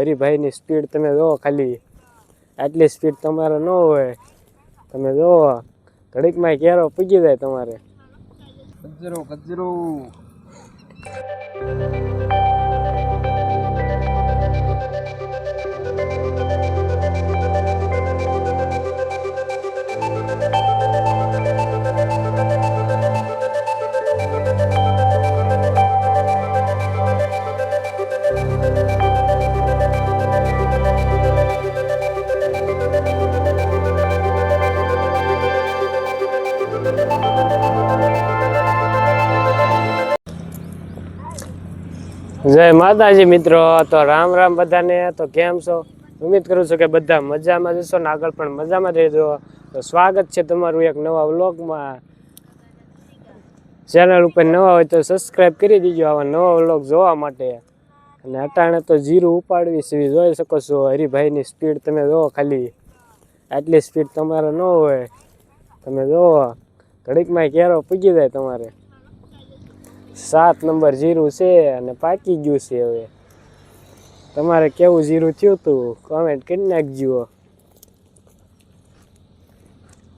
હરિભાઈની speed તમે જો ખાલી, આટલી સ્પીડ તમારે ન હોય. તમે જો ઘડીકમાં કેરો પૂગી જાય તમારે. ગજરો ગજરો જય માતાજી મિત્રો. તો રામ રામ બધાને. તો કેમ છો? ઉમ્મીદ કરું છું કે બધા મજામાં જશો ને આગળ પણ મજામાં રહેજો. તો સ્વાગત છે તમારું એક નવા વ્લોગમાં. ચેનલ ઉપર નવા હોય તો સબસ્ક્રાઈબ કરી દીજો આવા નવા વ્લોગ જોવા માટે. અને અટાણે તો જીરું ઉપાડવી છે, જોઈ શકો છો. હરિભાઈની સ્પીડ તમે જો ખાલી, આટલી સ્પીડ તમારે ન હોય. તમે જો ઘડીકમાં કેરો પૂગી જાય તમારે. 7 નંબર જીરું છે અને પાકી ગયું છે. હવે તમારે કેવું જીરું થયું તું કોમેન્ટ કરી નાખજો.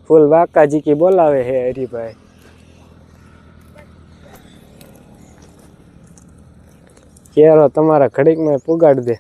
ફૂલ બાકાજીકી બોલાવે હે હરિભાઈ. કેરો તમારા ઘડીકમાં પુગાડ દે.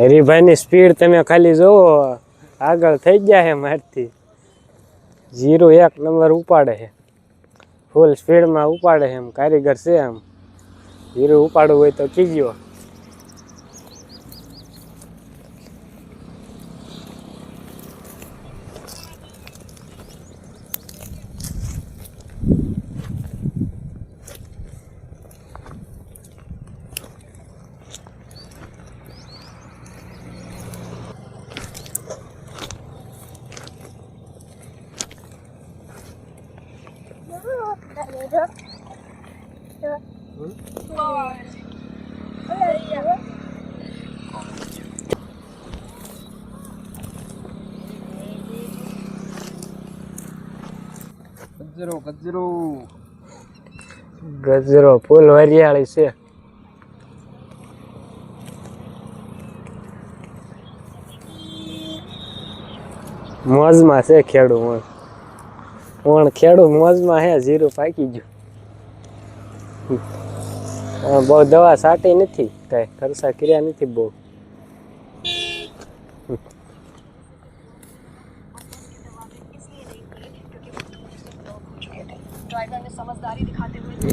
હરિભાઈની સ્પીડ તમે ખાલી જોવો, આગળ થઈ ગયા છે મારથી. 01 નંબર ઉપાડે છે, ફૂલ સ્પીડમાં ઉપાડે છે. એમ કારીગર છે. એમ જીરું ઉપાડવું હોય તો કીજો. ગજરો ગજરો ગજરો ફૂલ હરિયાળી છે. મોજમાં છે ખેડૂ. ખેડૂ મોજમાં હે. જીરું પાકી ગયું. બહુ દવા છાંટી નથી, કઈ ખર્ચા કર્યા નથી બહુ.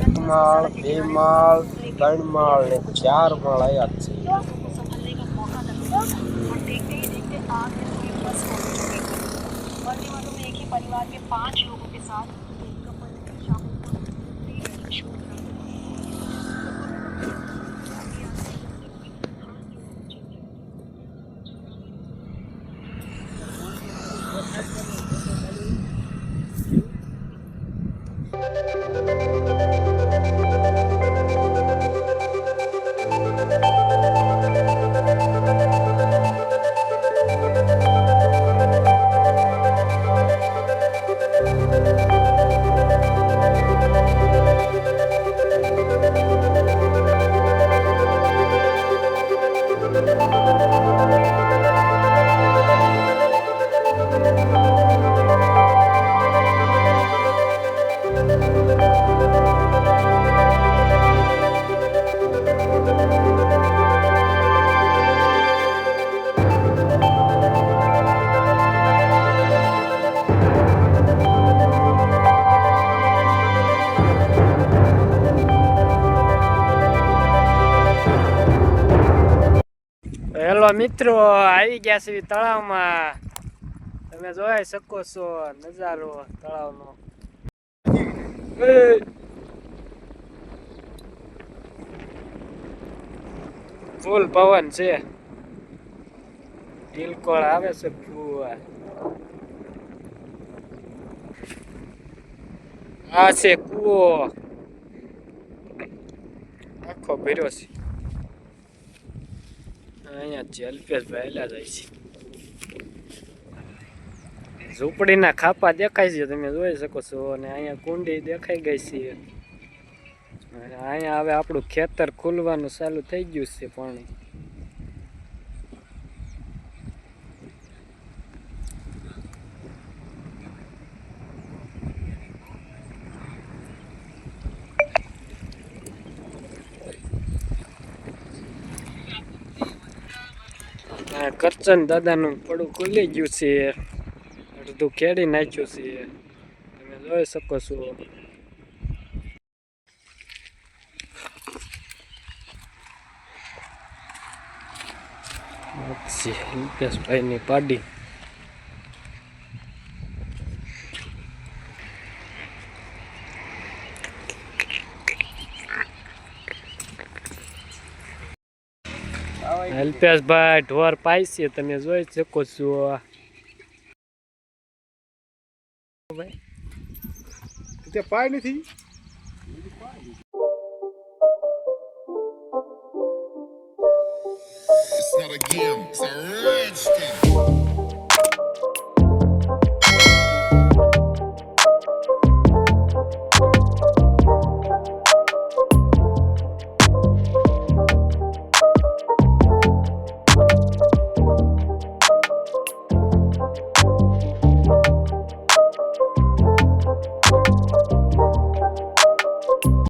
એક માળ, 2 માળ, 3 માળ ને 4 માળ આયા છે. હેલો મિત્રો, આવી ગયા છે તળાવમાં. તમે જોઈ શકો છો નજારો તળાવનો. ફૂલ પવન છે, તિલકોળ આવે છે ફુવા. આ છે કૂવો, આખો ભર્યો છે. અહીંયા છે અલ્પેશભાઈ હેલા જાય છે. ઝૂંપડીના ખાપા દેખાય છે, તમે જોઈ શકો છો. અને અહીંયા કુંડી દેખાઈ ગઈ છે. અને અહીંયા હવે આપણું ખેતર ખુલવાનું ચાલુ થઈ ગયું છે. પાણી કરચન દાદાનું પડું ખુલી ગયું છે, અડધું ખેડી નાખ્યું છે, તમે જોઈ શકો છો. હિતેશભાઈની પાડી. અલ્પેશભાઈ ઢોર પાય છે, તમે જોઈ શકો છો. પાય નથી. It's not a game, it's a rich thing.